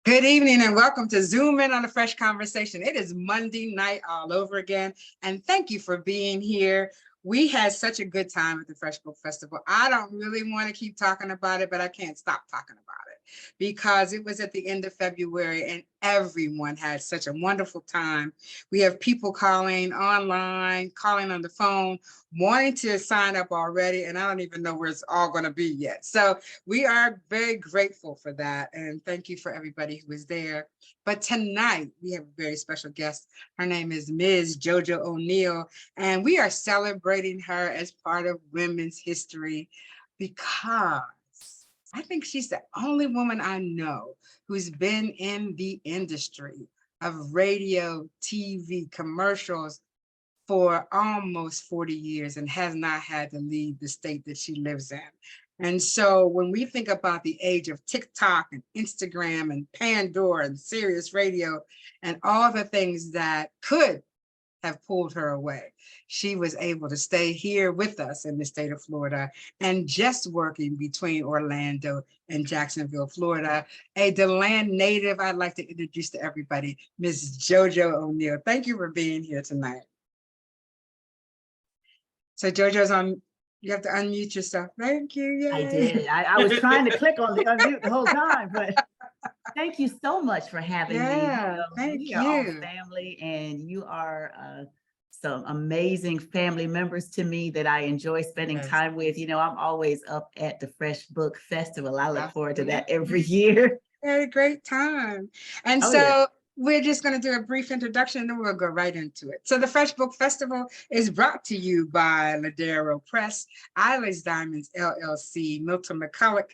Good evening and welcome to Zoom In on a Fresh Conversation. It is Monday night all over again, and thank you for being here. We had such a good time at the Fresh Book Festival. I don't really want to keep talking about it, but I can't stop talking about it because it was at the end of February and everyone had such a wonderful time. We have people calling online, calling on the phone, wanting to sign up already, and I don't even know where it's all going to be yet. So we are very grateful for that, and thank you for everybody who was there. But tonight, we have a very special guest. Her name is Ms. JoJo Oneal, and we are celebrating her as part of Women's History because I think she's the only woman I know who's been in the industry of radio, TV, commercials for almost 40 years and has not had to leave the state that she lives in. And so when we think about the age of TikTok and Instagram and Pandora and Sirius Radio and all the things that could have pulled her away, she was able to stay here with us in the state of Florida and just working between Orlando and Jacksonville, Florida. A DeLand native, I'd like to introduce to everybody, Ms. JoJo Oneal. Thank you for being here tonight. So JoJo's on, you have to unmute yourself. Thank you. Yay. I did. I was trying to click on the unmute the whole time, but thank you so much for having me. Thank we you. are all family, and you are some amazing family members to me that I enjoy spending time with. I'm always up at the Fresh Book Festival. I look forward to that every year. Had a great time. And we're just going to do a brief introduction and then we'll go right into it. So the Fresh Book Festival is brought to you by Ladero Press, Islands Diamonds LLC, Milton McCulloch,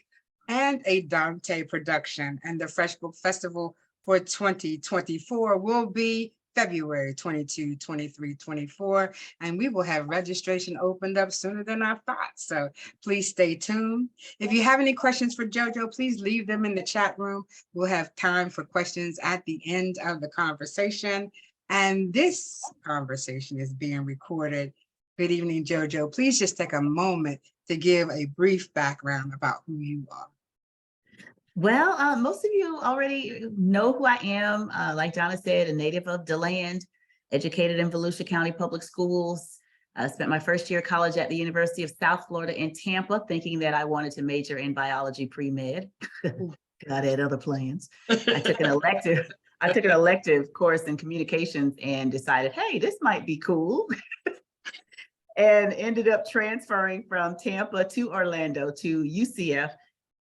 and a Dante production. And the Fresh Book Festival for 2024 will be February 22, 23, 24, and we will have registration opened up sooner than I thought. So please stay tuned. If you have any questions for JoJo, please leave them in the chat room. We'll have time for questions at the end of the conversation. And this conversation is being recorded. Good evening, JoJo. Please just take a moment to give a brief background about who you are. Well, most of you already know who I am. Like Donna said, a native of DeLand, educated in Volusia County Public Schools. I spent my first year of college at the University of South Florida in Tampa, thinking that I wanted to major in biology pre-med. God had other plans. I took an elective course in communications and decided, hey, this might be cool. And ended up transferring from Tampa to Orlando to UCF.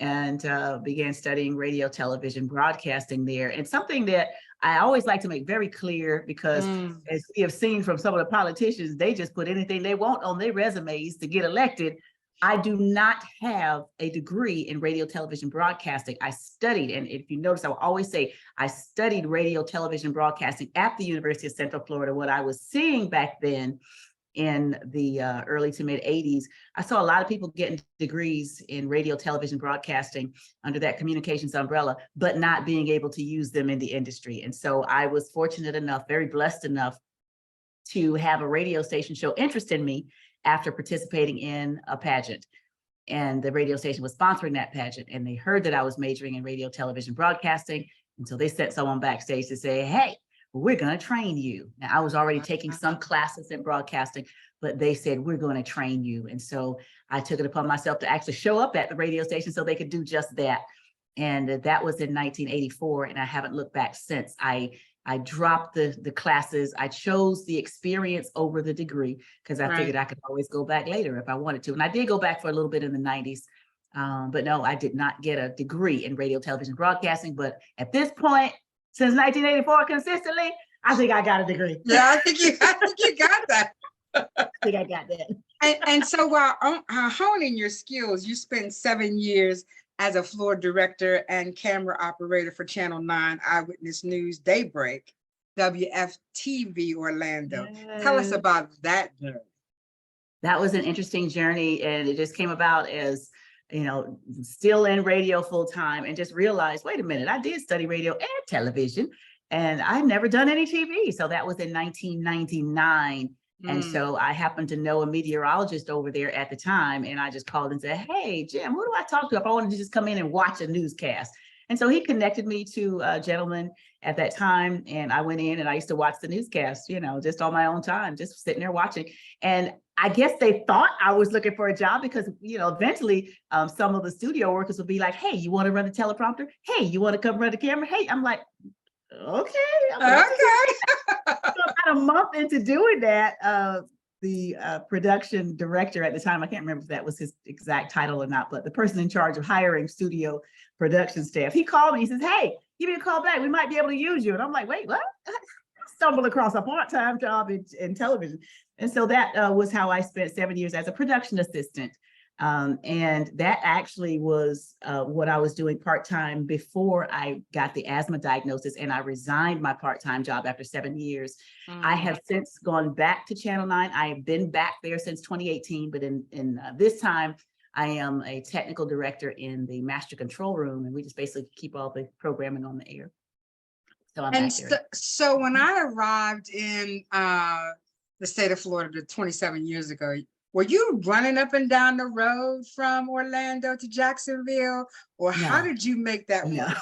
And began studying radio, television, broadcasting there. And something that I always like to make very clear, because as we have seen from some of the politicians, they just put anything they want on their resumes to get elected. I do not have a degree in radio, television, broadcasting. I studied, and if you notice, I will always say, I studied radio, television, broadcasting at the University of Central Florida. What I was seeing back then in the early to mid 80s, I saw a lot of people getting degrees in radio, television, broadcasting under that communications umbrella, but not being able to use them in the industry. And so I was fortunate enough, very blessed enough, to have a radio station show interest in me after participating in a pageant. And the radio station was sponsoring that pageant, and they heard that I was majoring in radio, television, broadcasting. And so they sent someone backstage to say, hey, we're going to train you. Now, I was already taking some classes in broadcasting, but they said, we're going to train you. And so I took it upon myself to actually show up at the radio station so they could do just that. And that was in 1984. And I haven't looked back since. I dropped the classes. I chose the experience over the degree because I figured I could always go back later if I wanted to. And I did go back for a little bit in the 90s. But no, I did not get a degree in radio, television, broadcasting. But at this point, since 1984 consistently, I think I got a degree. Yeah, I think you got that. I think I got that. And so while honing your skills, you spent 7 years as a floor director and camera operator for Channel 9 Eyewitness News Daybreak, WFTV-Orlando. Tell us about that journey. That was an interesting journey, and it just came about as, still in radio full time, and just realized, wait a minute, I did study radio and television, and I'd never done any TV. So that was in 1999. And so I happened to know a meteorologist over there at the time, and I just called and said, hey, Jim, who do I talk to if I wanted to just come in and watch a newscast? And so he connected me to a gentleman at that time. And I went in and I used to watch the newscast, just on my own time, just sitting there watching. And I guess they thought I was looking for a job because, eventually some of the studio workers would be like, hey, you want to run the teleprompter? Hey, you want to come run the camera? Hey, I'm like, okay. So about a month into doing that, the production director at the time, I can't remember if that was his exact title or not, but the person in charge of hiring studio production staff, he called me, he says, hey, give me a call back. We might be able to use you. And I'm like, wait, what? I stumbled across a part-time job in television. And so that was how I spent 7 years as a production assistant. And that actually was what I was doing part-time before I got the asthma diagnosis, and I resigned my part-time job after 7 years. I have since gone back to Channel 9. I have been back there since 2018, but in this time, I am a technical director in the master control room, and we just basically keep all the programming on the air. So I'm back there. So when I arrived in the state of Florida 27 years ago, were you running up and down the road from Orlando to Jacksonville, or how did you make that work? No.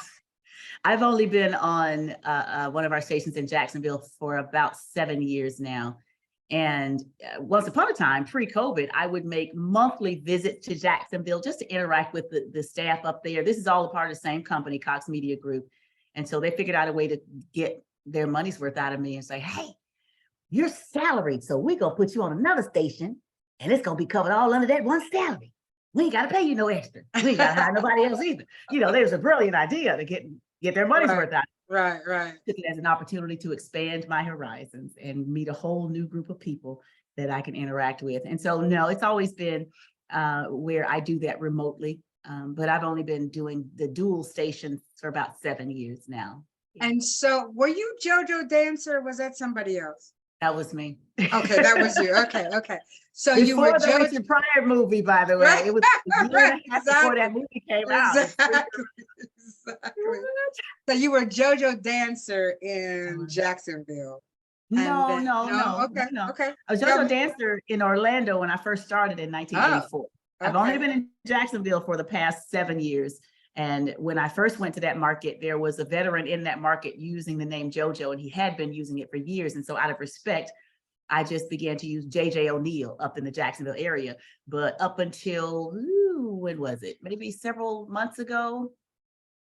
I've only been on one of our stations in Jacksonville for about 7 years now. And once upon a time, pre-COVID, I would make monthly visits to Jacksonville just to interact with the staff up there. This is all a part of the same company, Cox Media Group. And so they figured out a way to get their money's worth out of me and say, hey, you're salaried, so we're going to put you on another station, and it's going to be covered all under that one salary. We ain't got to pay you no extra. We ain't got to hire nobody else either. There's a brilliant idea to get their money's worth out. Right. Took it as an opportunity to expand my horizons and meet a whole new group of people that I can interact with. And so, no, it's always been where I do that remotely. But I've only been doing the dual stations for about 7 years now. And so were you JoJo Dancer, or was that somebody else? That was me. Okay, that was you. Okay. So before you were the Richard Pryor movie, by the way. It was a year and a half before that movie came out. Exactly. So you were JoJo Dancer in Jacksonville. No. Okay. I was JoJo Dancer in Orlando when I first started in 1984. I've only been in Jacksonville for the past 7 years. And when I first went to that market, there was a veteran in that market using the name JoJo, and he had been using it for years. And so out of respect, I just began to use JJ Oneal up in the Jacksonville area. But up until, when was it? Maybe several months ago,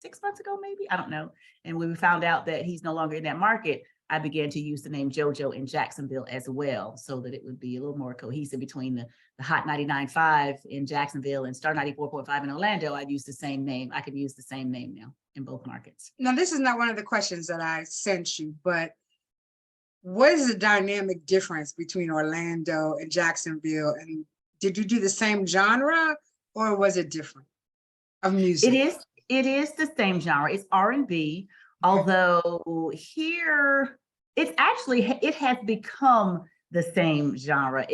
6 months ago, maybe, I don't know. And when we found out that he's no longer in that market, I began to use the name JoJo in Jacksonville as well, so that it would be a little more cohesive between the Hot 99.5 in Jacksonville and Star 94.5 in Orlando. I'd use the same name. I could use the same name now in both markets. Now, this is not one of the questions that I sent you, but what is the dynamic difference between Orlando and Jacksonville? And did you do the same genre, or was it different of music? It is the same genre. It's R&B, although here it has become the same genre.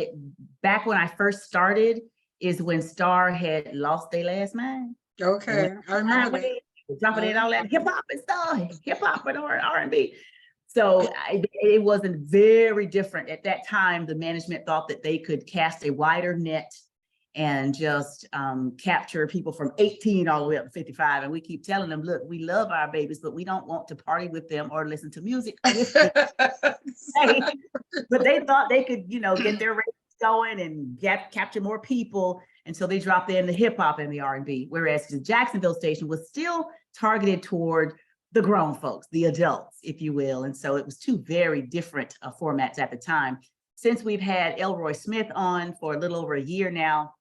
Back when I first started is when Star had lost their last mind. Okay, I remember that. Jumping in all that hip hop and stuff, hip hop and R&B. So it wasn't very different. At that time, the management thought that they could cast a wider net and just capture people from 18 all the way up to 55. And we keep telling them, look, we love our babies, but we don't want to party with them or listen to music. But they thought they could, get their ratings going and capture more people. And so they dropped in the hip hop and the R&B, whereas the Jacksonville station was still targeted toward the grown folks, the adults, if you will. And so it was two very different formats at the time. Since we've had Elroy Smith on for a little over a year now,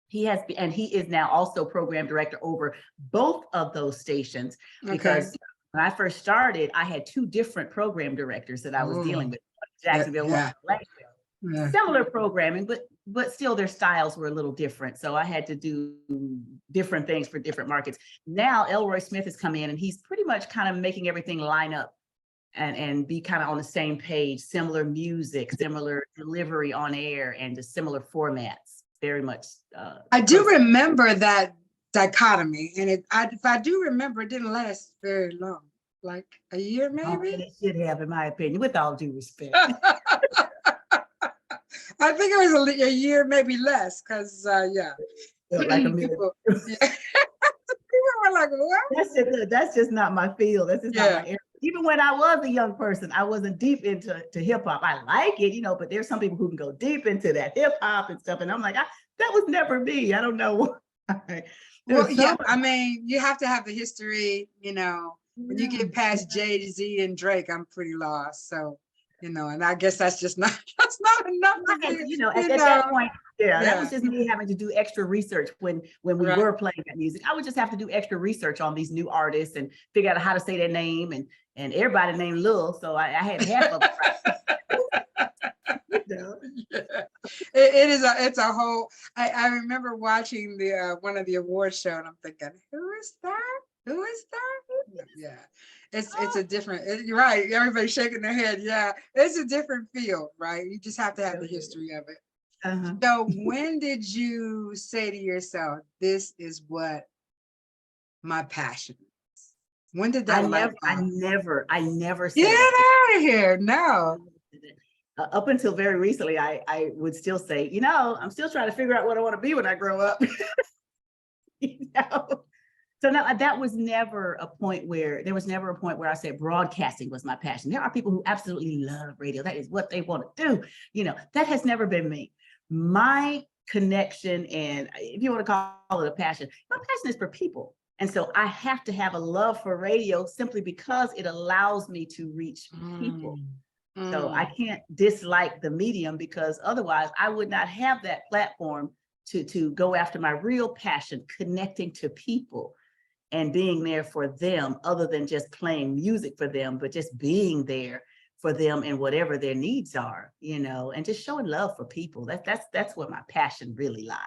he is now also program director over both of those stations. Because when I first started, I had two different program directors that I was dealing with, Jacksonville, Orlando. Similar programming, but still their styles were a little different. So I had to do different things for different markets. Now Elroy Smith has come in and he's pretty much kind of making everything line up and be kind of on the same page, similar music, similar delivery on air, and just similar formats. Very much. I do remember that dichotomy, and if I do remember, it didn't last very long, like a year maybe. It should have, in my opinion, with all due respect. I think it was a year, maybe less, because like a minute. People We're like, what? That's just not my field. That's just not my Yeah. area. Even when I was a young person, I wasn't deep into hip hop. I like it, but there's some people who can go deep into that hip hop and stuff. And I'm like, that was never me. I don't know why. Well, There's so yeah, much. I mean, you have to have the history, when you get past Jay-Z and Drake, I'm pretty lost. So, and I guess that's just not, that's not enough for me, At that point, that Yeah. was just me having to do extra research when we Right. were playing that music. I would just have to do extra research on these new artists and figure out how to say their name, and everybody named Lil, so I had half of it right. Yeah. It's a whole, I remember watching the one of the award show, and I'm thinking, who is that? Who is that? Yeah. It's a different, you're right. Everybody's shaking their head. Yeah. It's a different field, right? You just have to have the history of it. So when did you say to yourself, this is what my passion is? When did that I never said Get that. out of here. No. Up until very recently, I would still say, I'm still trying to figure out what I want to be when I grow up. So no, that was never a point where I said broadcasting was my passion. There are people who absolutely love radio. That is what they want to do. That has never been me. My connection, and if you want to call it a passion, my passion is for people. And so I have to have a love for radio simply because it allows me to reach people. So I can't dislike the medium, because otherwise I would not have that platform to go after my real passion, connecting to people and being there for them, other than just playing music for them, but just being there for them and whatever their needs are, and just showing love for people. That's where my passion really lies.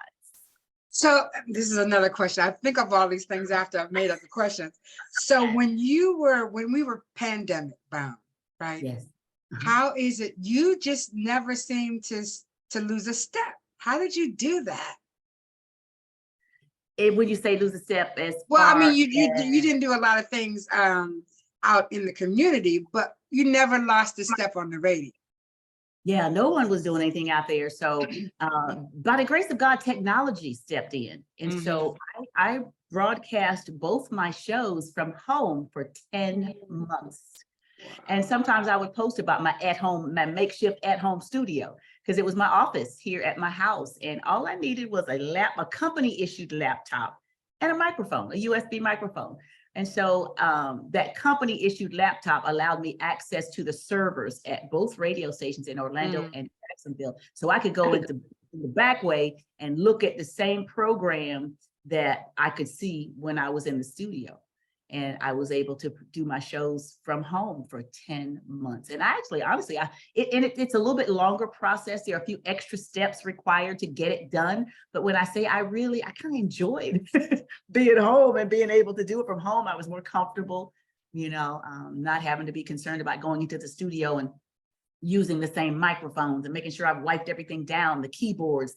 So this is another question. I think of all these things after I've made up the questions. So when we were pandemic bound, right? Yes. How is it you just never seem to lose a step? How did you do that? When you say lose a step, I mean, you didn't do a lot of things out in the community, but you never lost a step on the radio. Yeah, no one was doing anything out there. So by the grace of God, technology stepped in. And so I broadcast both my shows from home for 10 months. And sometimes I would post about my makeshift at-home studio, because it was my office here at my house. And all I needed was a company issued laptop and a microphone, a USB microphone. And so that company issued laptop allowed me access to the servers at both radio stations in Orlando and Jacksonville. So I could go into the back way and look at the same program that I could see when I was in the studio. And I was able to do my shows from home for 10 months. And honestly, it's a little bit longer process. There are a few extra steps required to get it done. But when I say I kind of enjoyed being home and being able to do it from home. I was more comfortable, not having to be concerned about going into the studio and using the same microphones and making sure I've wiped everything down, the keyboards,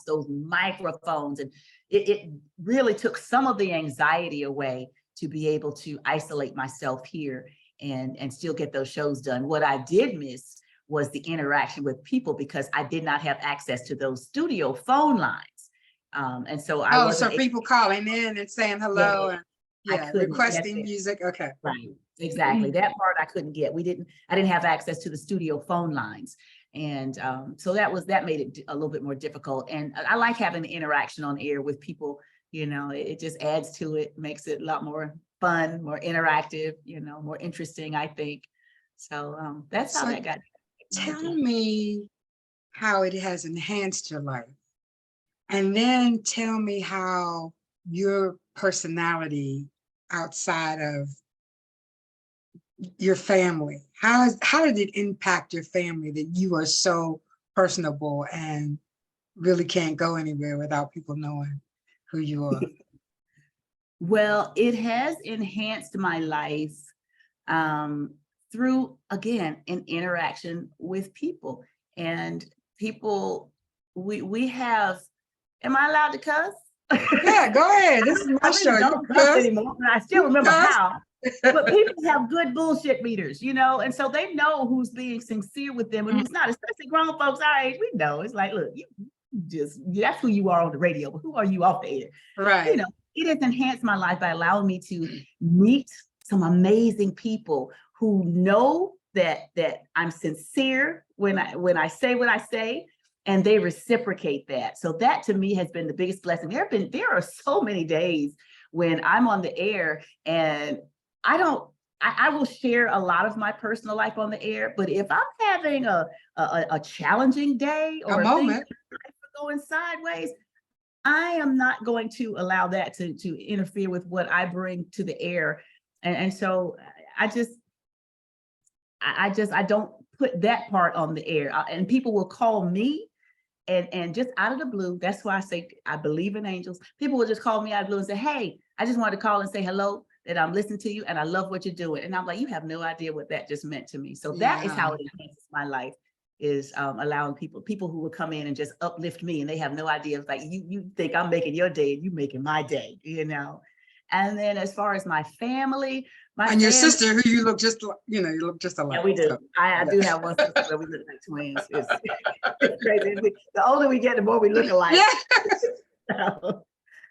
those microphones. And it really took some of the anxiety away to be able to isolate myself here and still get those shows done. What I did miss was the interaction with people, because I did not have access to those studio phone lines. And so so people calling in and saying hello and requesting music. Okay. Right. Exactly. That part I couldn't get. I didn't have access to the studio phone lines. And so that made it a little bit more difficult. And I like having the interaction on air with people. It just adds to it, makes it a lot more fun, more interactive, more interesting, I think. So that's how that got. Tell me how it has enhanced your life. And then tell me how your personality outside of your family, how did it impact your family that you are so personable and really can't go anywhere without people knowing who you are? Well, it has enhanced my life through, again, an interaction with people. And people, we have, am I allowed to cuss? Yeah, go ahead. This is my show. Don't cuss anymore, but I still remember how. But people have good bullshit meters, and so they know who's being sincere with them and who's not, especially grown folks our age. We know it's like, look, that's who you are on the radio, but who are you off the air? Right. it has enhanced my life by allowing me to meet some amazing people who know that I'm sincere when I say what I say, and they reciprocate that. So that to me has been the biggest blessing. There are so many days when I'm on the air and I will share a lot of my personal life on the air, but if I'm having a challenging day A or things moment. are going sideways, I am not going to allow that to interfere with what I bring to the air. And so I don't put that part on the air. And people will call me and just out of the blue, that's why I say I believe in angels. People will just call me out of the blue and say, hey, I just wanted to call and say hello, that I'm listening to you and I love what you're doing. And I'm like, you have no idea what that just meant to me. So that is how it enhances my life, is allowing people who will come in and just uplift me, and they have no idea. It's like, you think I'm making your day and you making my day, you know? And then as far as my family, And your sister, who you look just, you look just alike. Yeah, we do. So, I do have one sister, but we look like twins. It's crazy. The older we get, the more we look alike. Yeah. So,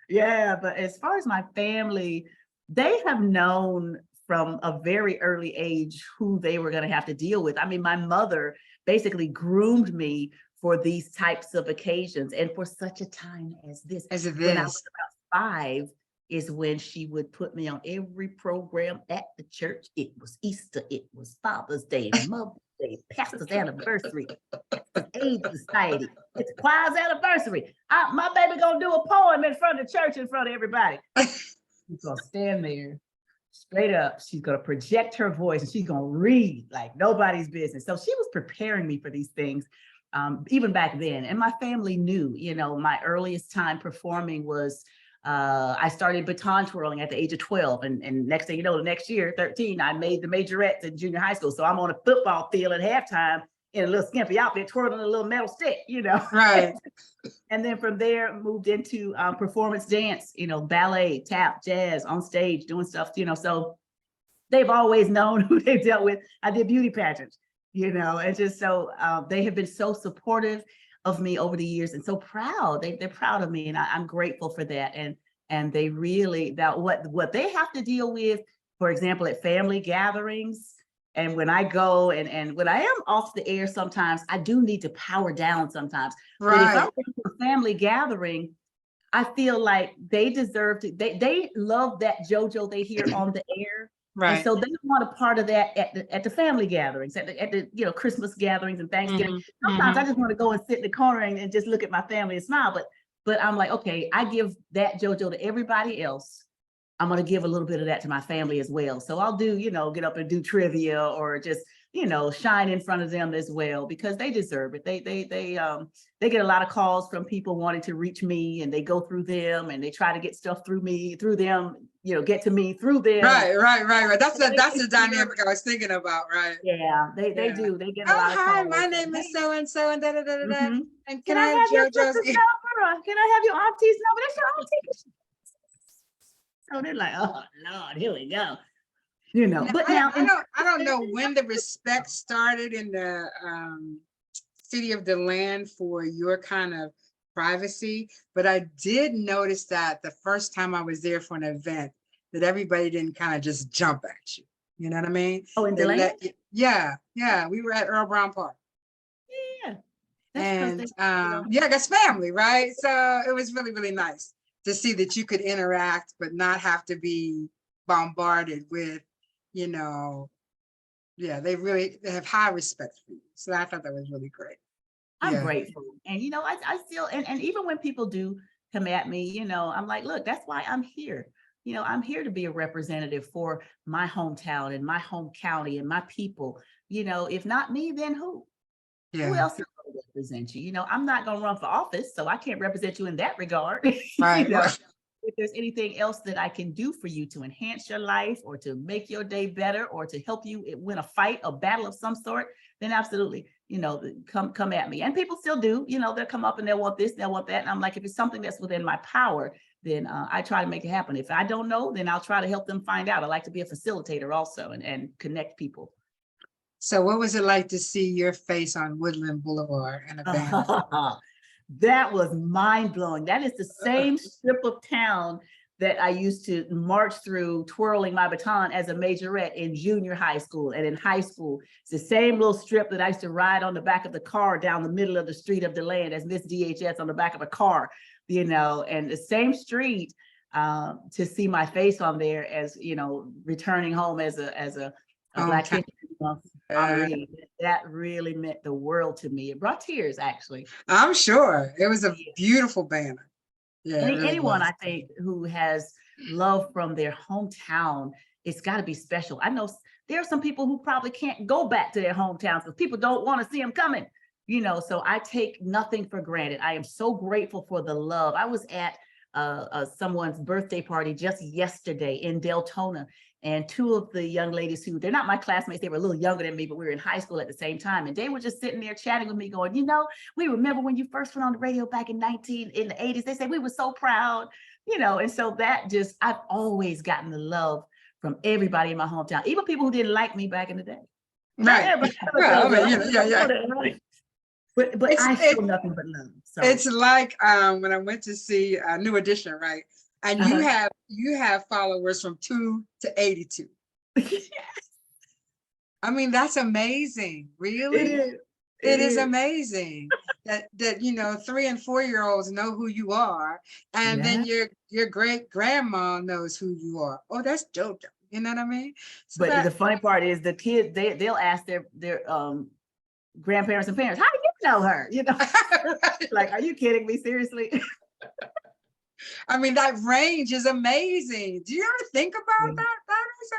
yeah, but as far as my family, they have known from a very early age who they were going to have to deal with. I mean, my mother basically groomed me for these types of occasions, and for such a time as this. When I was about 5 is when she would put me on every program at the church. It was Easter, it was Father's Day, Mother's Day, Pastor's anniversary, AIDS Society, it's choir's anniversary. My baby gonna do a poem in front of the church, in front of everybody. She's gonna stand there straight up. She's gonna project her voice and she's gonna read like nobody's business. So she was preparing me for these things, even back then. And my family knew, my earliest time performing was, I started baton twirling at the age of 12. And next thing you know, the next year, 13, I made the majorettes in junior high school. So I'm on a football field at halftime in a little skimpy outfit, twirling a little metal stick, Right. And then from there, moved into performance dance, ballet, tap, jazz, on stage, doing stuff, So they've always known who they've dealt with. I did beauty pageants, and just so they have been so supportive of me over the years, and so proud. They're proud of me, and I'm grateful for that. And they really, that what they have to deal with, for example, at family gatherings, and when I go and when I am off the air, sometimes I do need to power down sometimes. Right. But if I'm going to a family gathering, I feel like they deserve to. They love that JoJo they hear on the air. Right. And so they want a part of that at the family gatherings, at the Christmas gatherings and Thanksgiving. Mm-hmm. Sometimes I just want to go and sit in the corner and just look at my family and smile. But I'm like, okay, I give that JoJo to everybody else. I'm going to give a little bit of that to my family as well. So I'll do, get up and do trivia or just, shine in front of them as well, because they deserve it. They get a lot of calls from people wanting to reach me, and they go through them and they try to get stuff through them, get to me through them. Right. That's the dynamic I was thinking about, right? Yeah, they do. They get a lot of calls. Hi, my name is so and so, and da da da da. And can I have your sister's number? Can I have your auntie's number? That's your auntie. So they're like, oh Lord, here we go. But I don't know when the respect started in the city of DeLand for your kind of privacy, but I did notice that the first time I was there for an event, that everybody didn't kind of just jump at you. You know what I mean? Oh, in DeLand? Yeah. We were at Earl Brown Park. Yeah. And that's family, right? So it was really, really nice to see that you could interact, but not have to be bombarded with, they have high respect for you. So I thought that was really great. I'm grateful. And, I still, and even when people do come at me, I'm like, look, that's why I'm here. I'm here to be a representative for my hometown and my home county and my people. If not me, then who? Yeah. Who else is going to represent you? I'm not going to run for office, so I can't represent you in that regard. Right. If there's anything else that I can do for you to enhance your life or to make your day better or to help you win a fight, a battle of some sort, then absolutely, come at me. And people still do, they'll come up and they'll want this, they'll want that. And I'm like, if it's something that's within my power, then I try to make it happen. If I don't know, then I'll try to help them find out. I like to be a facilitator also and connect people. So what was it like to see your face on Woodland Boulevard in a band? That was mind blowing. That is the same strip of town that I used to march through twirling my baton as a majorette in junior high school and in high school. It's the same little strip that I used to ride on the back of the car down the middle of the street of DeLand as Miss DHS on the back of a car, you know, and the same street to see my face on there as, you know, returning home as a Black History Month honoree. That really meant the world to me. It brought tears, actually. I'm sure. It was a beautiful banner. Yeah, Anyone I think who has love from their hometown, it's got to be special. I know there are some people who probably can't go back to their hometowns because people don't want to see them coming, you know, so I take nothing for granted. I am so grateful for the love. I was at someone's birthday party just yesterday in Deltona, and two of the young ladies who, they're not my classmates, they were a little younger than me, but we were in high school at the same time, and they were just sitting there chatting with me going, you know, we remember when you first went on the radio back in the 80s, they said we were so proud, you know, and so that just, I've always gotten the love from everybody in my hometown, even people who didn't like me back in the day. Right. Well, I mean, yeah. But I feel nothing but love. So. It's like when I went to see New Edition, right? And you have followers from 2 to 82. Yes. I mean, that's amazing. Really, it is amazing that you know 3 and 4-year-olds know who you are, and then your great grandma knows who you are. Oh, that's JoJo. You know what I mean? So but the funny part is the kids they'll ask their grandparents and parents, how do you know her? You know, like, are you kidding me? Seriously? I mean, that range is amazing. Do you ever think about that? That is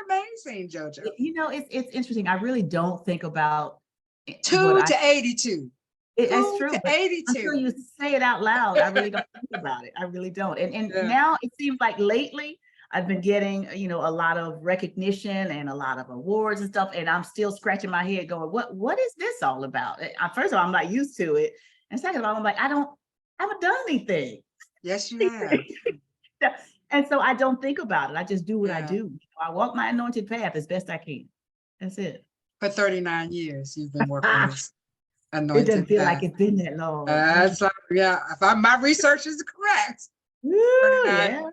amazing, JoJo. You know, it's interesting. I really don't think about 2 to 82. It's true. 82. Until you say it out loud, I really don't think about it. I really don't. And now it seems like lately I've been getting, you know, a lot of recognition and a lot of awards and stuff, and I'm still scratching my head going, what is this all about? First of all, I'm not used to it. And second of all, I'm like, I haven't done anything. Yes, you have. And so I don't think about it. I just do what I do. I walk my anointed path as best I can. That's it. For 39 years, you've been working on this anointed path. It doesn't feel path. like it's been that long. That's like, yeah, if my research is correct. Yeah.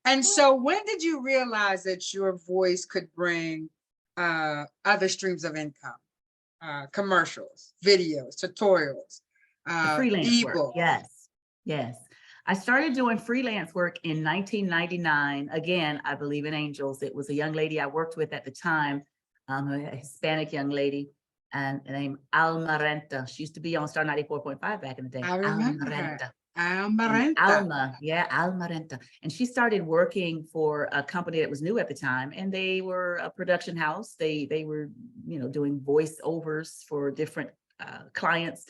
And so when did you realize that your voice could bring other streams of income? Commercials, videos, tutorials, freelance work. Yes. I started doing freelance work in 1999. Again, I believe in angels. It was a young lady I worked with at the time, a Hispanic young lady, and named Alma Renta. She used to be on Star 94.5 back in the day. I remember her. Alma Renta. And she started working for a company that was new at the time, and they were a production house. They were, you know, doing voiceovers for different clients.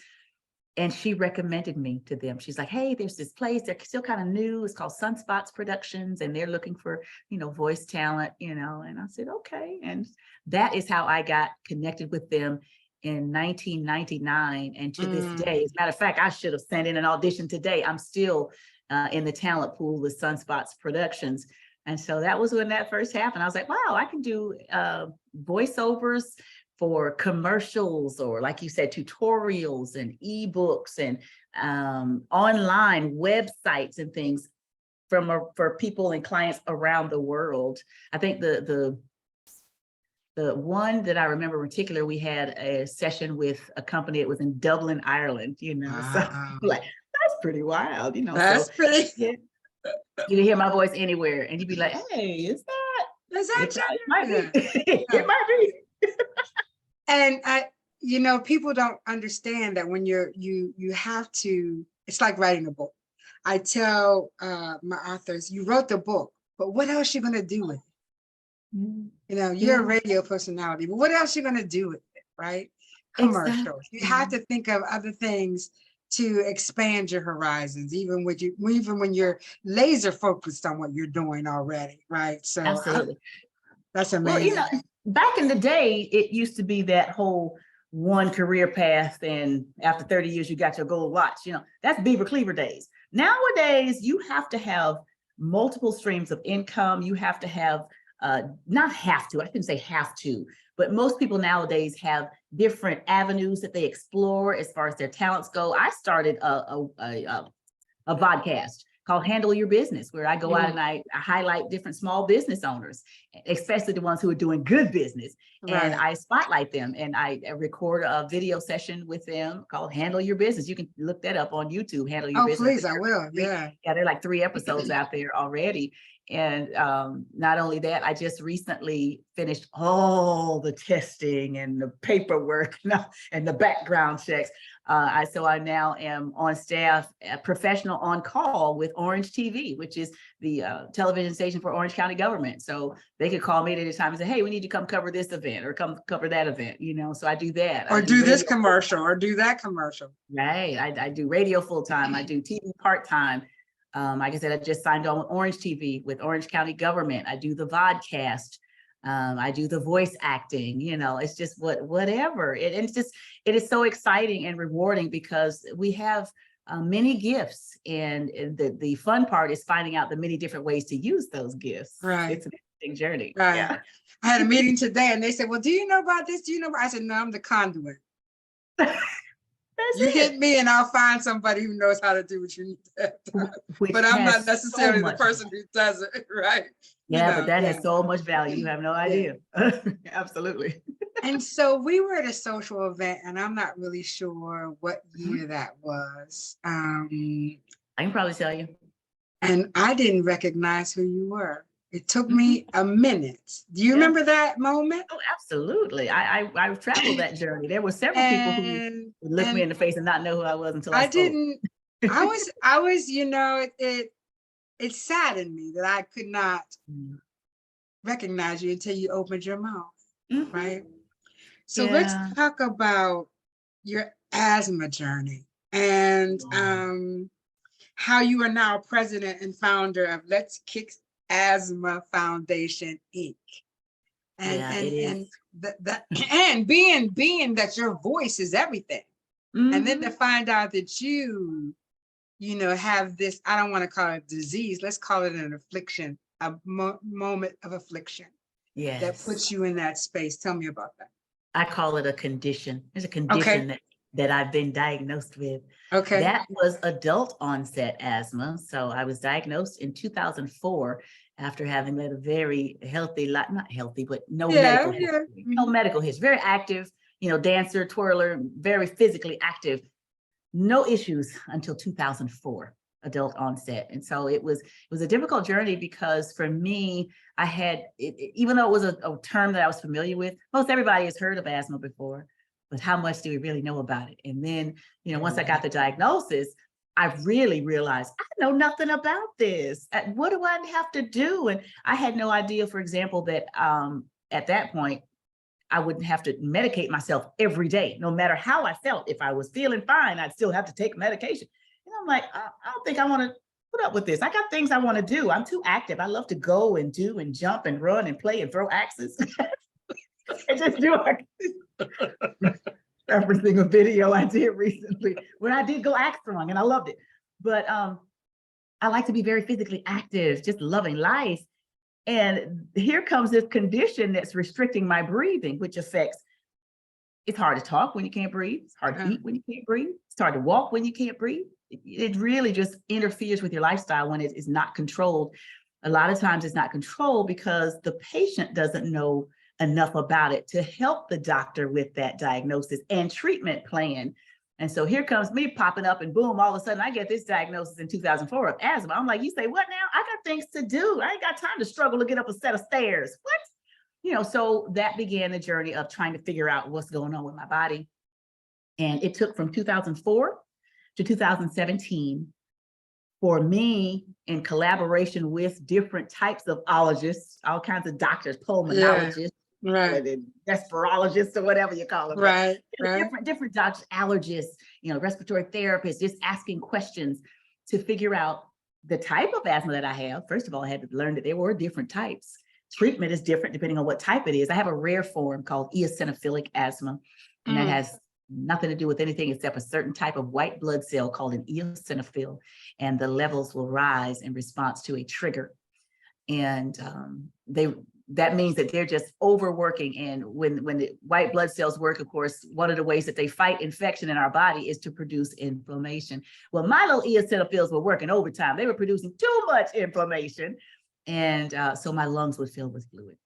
And she recommended me to them. She's like, hey, there's this place, they're still kind of new. It's called Sunspots Productions, and they're looking for, you know, voice talent, you know. And I said, okay. And that is how I got connected with them in 1999. And to this day, as a matter of fact, I should have sent in an audition today. I'm still in the talent pool with Sunspots Productions. And so that was when that first happened. I was like, wow, I can do voiceovers for commercials, or like you said, tutorials and ebooks and online websites and things for people and clients around the world. I think the one that I remember in particular, we had a session with a company that was in Dublin, Ireland, you know. So like, that's pretty wild, you know. That's pretty. Yeah, you can hear my voice anywhere, and you'd be like, hey, is that it might be. It might be. And you know, people don't understand that when you have to, it's like writing a book. I tell my authors, you wrote the book, but what else you gonna do with it? You know, you're a radio personality, but what else you gonna do with it, right? Commercials. Exactly. You have to think of other things to expand your horizons, even when you're laser focused on what you're doing already, right? So absolutely. That's amazing. Well, you know, back in the day, it used to be that whole one career path, and after 30 years, you got your gold watch. You know, that's Beaver Cleaver days. Nowadays, you have to have multiple streams of income. You have to have, not have to, I shouldn't say have to, but most people nowadays have different avenues that they explore as far as their talents go. I started a podcast. called Handle Your Business, where I go out and I highlight different small business owners, especially the ones who are doing good business. And I spotlight them, and I record a video session with them called Handle Your Business. You can look that up on YouTube, Handle Your Business. Please, I will. Yeah. Yeah, there are like 3 episodes out there already. And not only that, I just recently finished all the testing and the paperwork and the background checks. So I now am on staff, professional on call with Orange TV, which is the television station for Orange County government. So they could call me at any time and say, hey, we need you to come cover this event or come cover that event, So I do that. Or do this commercial or do that commercial. Right. I do radio full time. I do TV part time. Like I said, I just signed on with Orange TV with Orange County government. I do the vodcast. I do the voice acting, it's just whatever. It is so exciting and rewarding because we have many gifts, and the fun part is finding out the many different ways to use those gifts. Right. It's an interesting journey. Right. Yeah. I had a meeting today and they said, well, do you know about this? Do you know about? I said, no, I'm the conduit. You hit me and I'll find somebody who knows how to do what you need to do. But I'm not necessarily the person who does it, right? Yeah, but that has so much value. You have no idea. Absolutely. And so we were at a social event, and I'm not really sure what year that was. I can probably tell you. And I didn't recognize who you were. It took me a minute. Do you remember that moment? Oh, absolutely. I've traveled that journey. There were several people who would look me in the face and not know who I was until I spoke. Didn't. I was. It saddened me that I could not recognize you until you opened your mouth, right? So let's talk about your asthma journey and how you are now president and founder of Let's Kick Asthma Foundation, Inc. And being that your voice is everything. And then to find out that you have this, I don't want to call it disease, let's call it an affliction, a moment of affliction that puts you in that space. Tell me about that. I call it a condition. There's a condition that I've been diagnosed with. Okay. That was adult onset asthma. So I was diagnosed in 2004 after having led a very healthy life, not healthy, but no medical history. No medical history, very active, dancer, twirler, very physically active. No issues until 2004, adult onset. And so it was a difficult journey because for me, I had, even though it was a term that I was familiar with, most everybody has heard of asthma before, but how much do we really know about it? And then, once I got the diagnosis, I really realized I know nothing about this. What do I have to do? And I had no idea, for example, that at that point, I wouldn't have to medicate myself every day, no matter how I felt. If I was feeling fine, I'd still have to take medication. And I'm like, I don't think I want to put up with this. I got things I want to do. I'm too active. I love to go and do and jump and run and play and throw axes. And just do referencing a video I did recently where I did go axe throwing and I loved it. But I like to be very physically active, just loving life. And here comes this condition that's restricting my breathing, which affects, it's hard to talk when you can't breathe. It's hard to eat when you can't breathe. It's hard to walk when you can't breathe. It really just interferes with your lifestyle when it is not controlled. A lot of times it's not controlled because the patient doesn't know enough about it to help the doctor with that diagnosis and treatment plan. And so here comes me popping up and boom, all of a sudden I get this diagnosis in 2004 of asthma. I'm like, you say what now? I got things to do. I ain't got time to struggle to get up a set of stairs. What? So that began the journey of trying to figure out what's going on with my body. And it took from 2004 to 2017 for me, in collaboration with different types of ologists, all kinds of doctors, pulmonologists, respirologists, or whatever you call them. Right. Different doctors, allergists, respiratory therapists, just asking questions to figure out the type of asthma that I have. First of all, I had to learn that there were different types. Treatment is different depending on what type it is. I have a rare form called eosinophilic asthma, and that has nothing to do with anything except a certain type of white blood cell called an eosinophil, and the levels will rise in response to a trigger. And that means that they're just overworking. And when the white blood cells work, of course, one of the ways that they fight infection in our body is to produce inflammation. Well, my little eosinophils were working overtime. They were producing too much inflammation. And so my lungs would fill with fluid.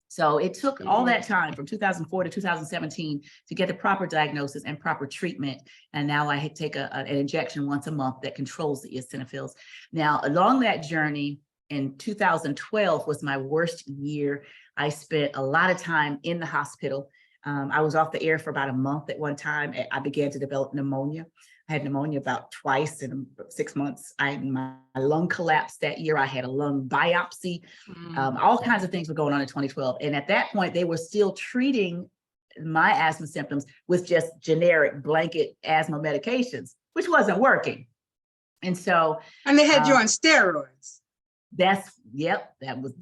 So it took all that time from 2004 to 2017 to get the proper diagnosis and proper treatment. And now I take an injection once a month that controls the eosinophils. Now, along that journey, in 2012 was my worst year. I spent a lot of time in the hospital. I was off the air for about a month at one time. I began to develop pneumonia. I had pneumonia about twice in 6 months. My lung collapsed that year. I had a lung biopsy. All kinds of things were going on in 2012. And at that point, they were still treating my asthma symptoms with just generic blanket asthma medications, which wasn't working. And so. And they had you on steroids. That was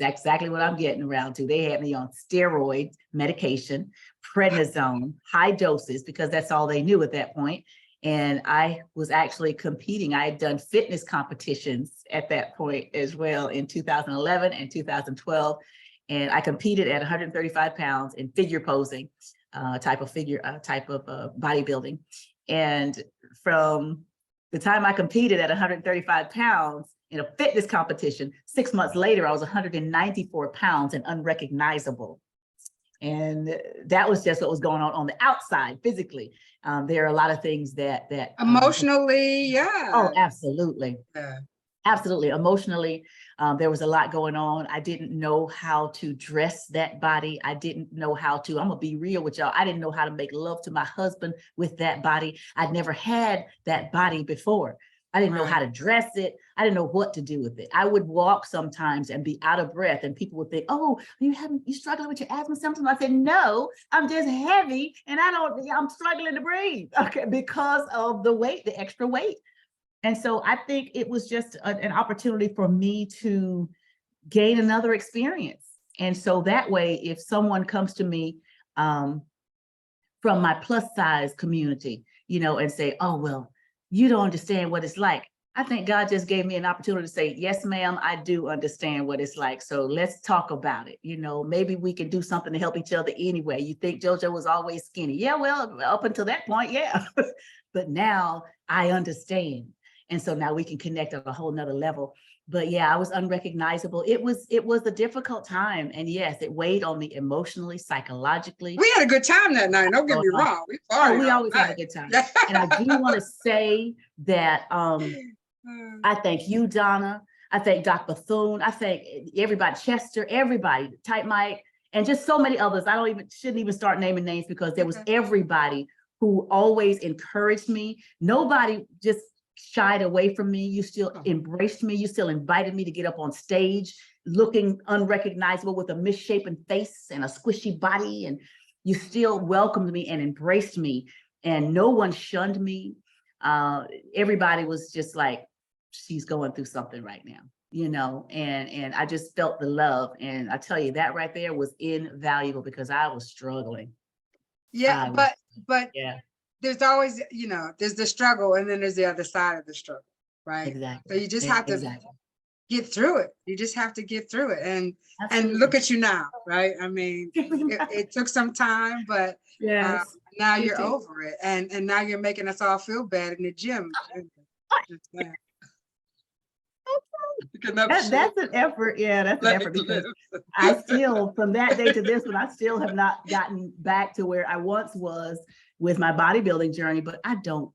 exactly what I'm getting around to. They had me on steroid medication, prednisone, high doses, because that's all they knew at that point. And I was actually competing. I had done fitness competitions at that point as well in 2011 and 2012. And I competed at 135 pounds in figure posing, type of bodybuilding. And from the time I competed at 135 pounds in a fitness competition, 6 months later, I was 194 pounds and unrecognizable. And that was just what was going on the outside physically. There are a lot of things that emotionally, yeah. Oh, absolutely. Yeah. Absolutely. Emotionally, there was a lot going on. I didn't know how to dress that body. I didn't know how to, I'm gonna be real with y'all. I didn't know how to make love to my husband with that body. I'd never had that body before. I didn't know how to dress it. I didn't know what to do with it. I would walk sometimes and be out of breath, and people would think, "Oh, you struggling with your asthma symptoms?" I said, "No, I'm just heavy and I'm struggling to breathe." Okay, because of the weight, the extra weight. And so I think it was just an opportunity for me to gain another experience. And so that way, if someone comes to me from my plus size community, and say, "Oh, well, you don't understand what it's like." I think God just gave me an opportunity to say, "Yes, ma'am, I do understand what it's like. So let's talk about it. Maybe we can do something to help each other anyway. You think JoJo was always skinny?" Yeah, well, up until that point, yeah. But now I understand. And so now we can connect on a whole nother level. But yeah, I was unrecognizable. It was a difficult time. And yes, it weighed on me emotionally, psychologically. We had a good time that night. Don't get me wrong. We always have a good time. And I do want to say that I thank you, Donna. I thank Doc Bethune. I thank everybody, Chester, everybody, Type Mike, and just so many others. Shouldn't even start naming names, because there was everybody who always encouraged me. Nobody just shied away from me. You still embraced me. You still invited me to get up on stage looking unrecognizable with a misshapen face and a squishy body. And you still welcomed me and embraced me. And no one shunned me. Everybody was just like, "She's going through something right now," and I just felt the love. And I tell you, that right there was invaluable, because I was struggling. Yeah, but yeah. There's always, there's the struggle, and then there's the other side of the struggle, right? Exactly. So you just have to get through it. You just have to get through it. And look at you now, right? I mean, it took some time, but yes. Now you're over it. And now you're making us all feel bad in the gym. That's an effort. Yeah, that's an effort, because I still, from that day to this one, I still have not gotten back to where I once was with my bodybuilding journey, but I don't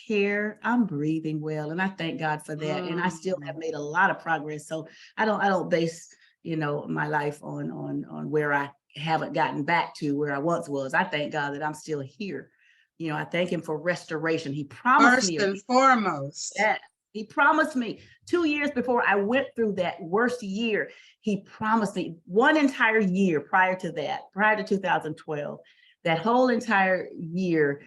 care. I'm breathing well, and I thank God for that. And I still have made a lot of progress. So I don't base, my life on where I haven't gotten back to where I once was. I thank God that I'm still here. I thank him for restoration. He promised me. First and foremost. Yeah. He promised me 2 years before I went through that worst year. He promised me one entire year prior to 2012, that whole entire year,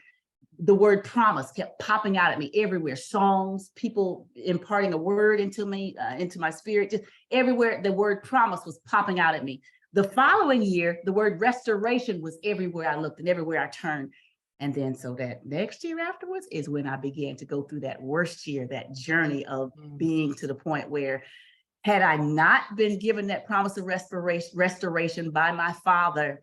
the word promise kept popping out at me everywhere. Songs, people imparting a word into me, into my spirit, just everywhere. The word promise was popping out at me. The following year, the word restoration was everywhere I looked and everywhere I turned. And then so that next year afterwards is when I began to go through that worst year, that journey of being to the point where Had I not been given that promise of restoration by my father,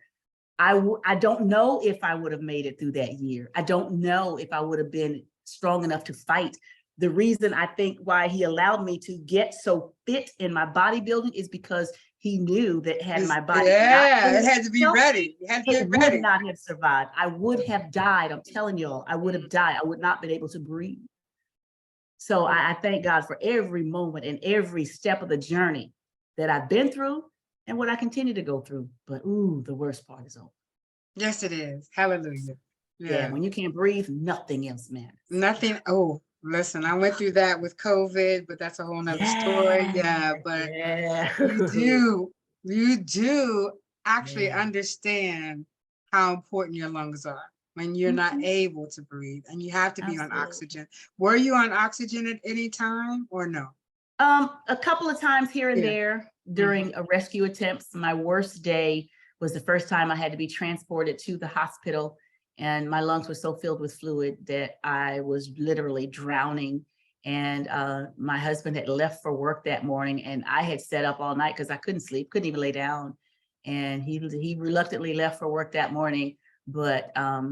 I don't know if I would have made it through that year. I don't know if I would have been strong enough to fight. The reason I think why he allowed me to get so fit in my bodybuilding is because he knew that had my body not been it had to be healthy, ready. You had to it get would ready. not have survived. I would have died. I'm telling y'all, I would have died. I would not been able to breathe. So I thank God for every moment and every step of the journey that I've been through and what I continue to go through. But ooh, the worst part is over. Yes, it is. Hallelujah. Yeah, when you can't breathe, nothing else matters. Nothing. Oh, listen, I went through that with COVID, but that's a whole nother story. Yeah, but you do actually understand how important your lungs are when you're not able to breathe and you have to be on oxygen. Were you on oxygen at any time or no? A couple of times here and there during a rescue attempts. My worst day was the first time I had to be transported to the hospital, and my lungs were so filled with fluid that I was literally drowning. And my husband had left for work that morning, and I had sat up all night because I couldn't sleep, couldn't even lay down. And he reluctantly left for work that morning. But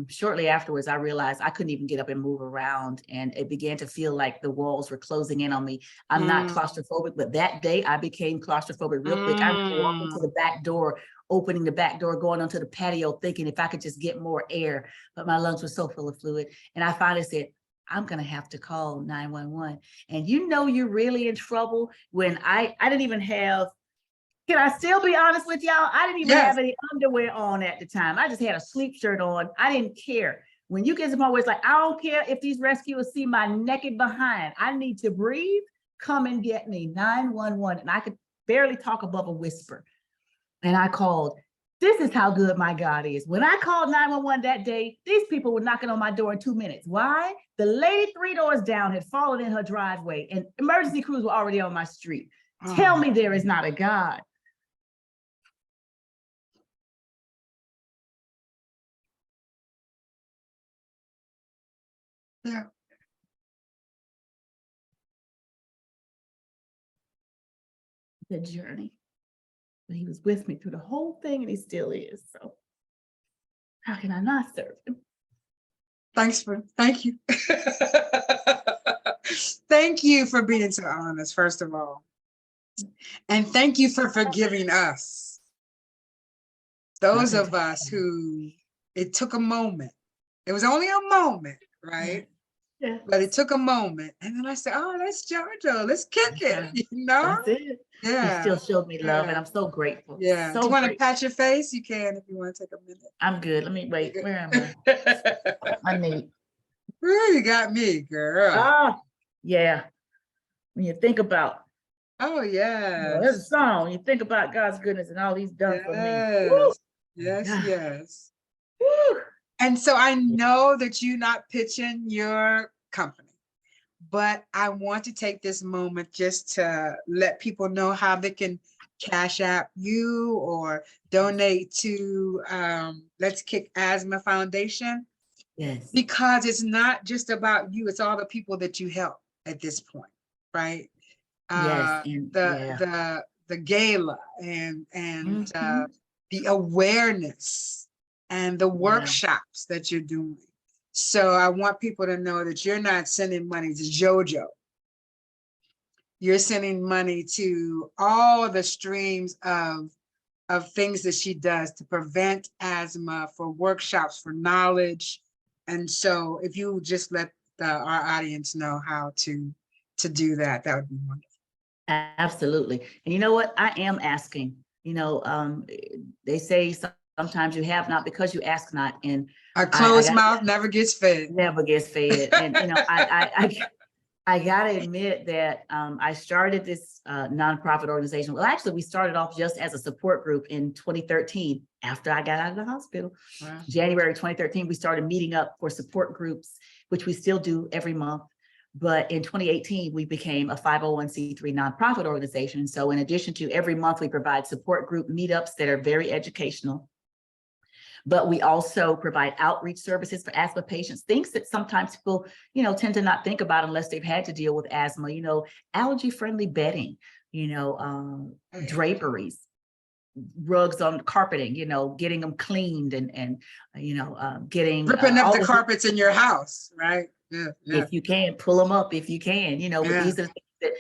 shortly afterwards, I realized I couldn't even get up and move around, and it began to feel like the walls were closing in on me. I'm not claustrophobic, but that day I became claustrophobic real quick. I remember walking to the back door, opening the back door, going onto the patio, thinking if I could just get more air, but my lungs were so full of fluid. And I finally said, I'm going to have to call 911. And you know, you're really in trouble when I didn't even have, can I still be honest with y'all? I didn't even have any underwear on at the time. I just had a sleep shirt on. I didn't care. When you get to the point where it's like, I don't care if these rescuers see my naked behind. I need to breathe. Come and get me. 911. And I could barely talk above a whisper. And I called. This is how good my God is. When I called 911 that day, these people were knocking on my door in 2 minutes. Why? The lady 3 doors down had fallen in her driveway and emergency crews were already on my street. Tell me there is not a God. Yeah. The journey. But he was with me through the whole thing, and he still is. So how can I not serve him? Thank you. Thank you for being so honest, first of all. And thank you for forgiving us. Those of us who, it took a moment. It was only a moment, right? Yeah. But it took a moment. And then I said, oh, that's JoJo. Let's kick it. You know? That's it. Yeah. He still showed me love, and I'm so grateful. Yeah. So do you want to pat your face? You can if you want to take a minute. I'm good. Let me wait. Where am I? I need. Ooh, you got me, girl. Oh, yeah. When you think about. Oh, yeah. There's a song. When you think about God's goodness and all he's done for me. Woo! Yes. Woo! And so I know that you're not pitching your company, but I want to take this moment just to let people know how they can cash app you or donate to Let's Kick Asthma Foundation. Yes. Because it's not just about you, it's all the people that you help at this point, right? Yes. The gala and the awareness and the workshops that you're doing. So I want people to know that you're not sending money to JoJo. You're sending money to all the streams of things that she does to prevent asthma, for workshops, for knowledge. And so if you just let our audience know how to do that, that would be wonderful. Absolutely. And you know what? I am asking, you know, they say sometimes you have not because you ask not, and a closed mouth never gets fed. Never gets fed. And you know, I gotta admit that I started this nonprofit organization. Well, actually, we started off just as a support group in 2013 after I got out of the hospital. Wow. January 2013, we started meeting up for support groups, which we still do every month. But in 2018, we became a 501c3 nonprofit organization. So in addition to every month, we provide support group meetups that are very educational. But we also provide outreach services for asthma patients, things that sometimes people, you know, tend to not think about unless they've had to deal with asthma, you know, allergy-friendly bedding, draperies, rugs on carpeting, getting them cleaned and getting Ripping up all the of carpets in your house, right? Yeah, yeah, if you can pull them up, if you can, but yeah. these are the things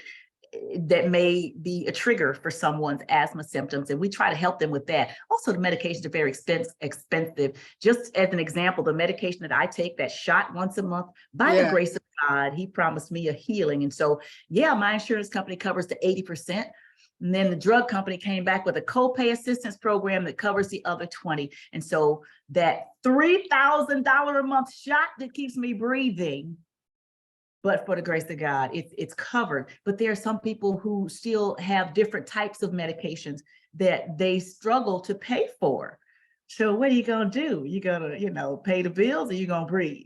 that may be a trigger for someone's asthma symptoms, and we try to help them with that. Also, the medications are very expensive. Just as an example, the medication that I take, that shot once a month, by the Yeah. grace of God, he promised me a healing. And so, yeah, my insurance company covers the 80%. And then the drug company came back with a copay assistance program that covers the other 20. And so that $3,000 a month shot that keeps me breathing, but for the grace of God, it's covered. But there are some people who still have different types of medications that they struggle to pay for. So what are you going to do? You're going to, pay the bills, or you're going to breathe,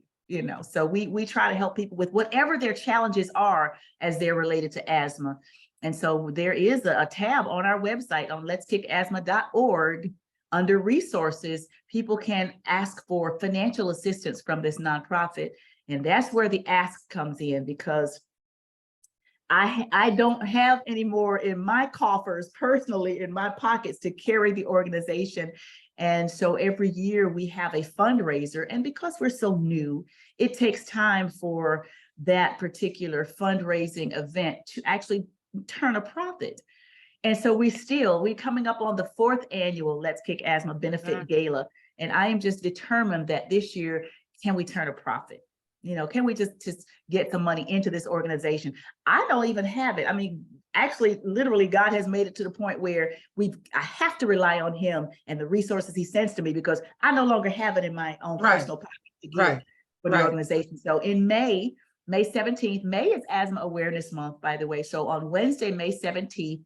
So we try to help people with whatever their challenges are as they're related to asthma. And so there is a tab on our website on letskickasthma.org. Under resources, people can ask for financial assistance from this nonprofit. And that's where the ask comes in, because I don't have any more in my coffers, personally, in my pockets, to carry the organization. And so every year we have a fundraiser. And because we're so new, it takes time for that particular fundraising event to actually turn a profit. And so we're coming up on the 4th annual Let's Kick Asthma Benefit Gala. And I am just determined that this year, can we turn a profit? Can we just get some money into this organization? I don't even have it. I mean, actually, literally, God has made it to the point where I have to rely on him and the resources he sends to me, because I no longer have it in my own personal pocket to give for the organization. So in May 17th, May is Asthma Awareness Month, by the way. So on Wednesday, May 17th,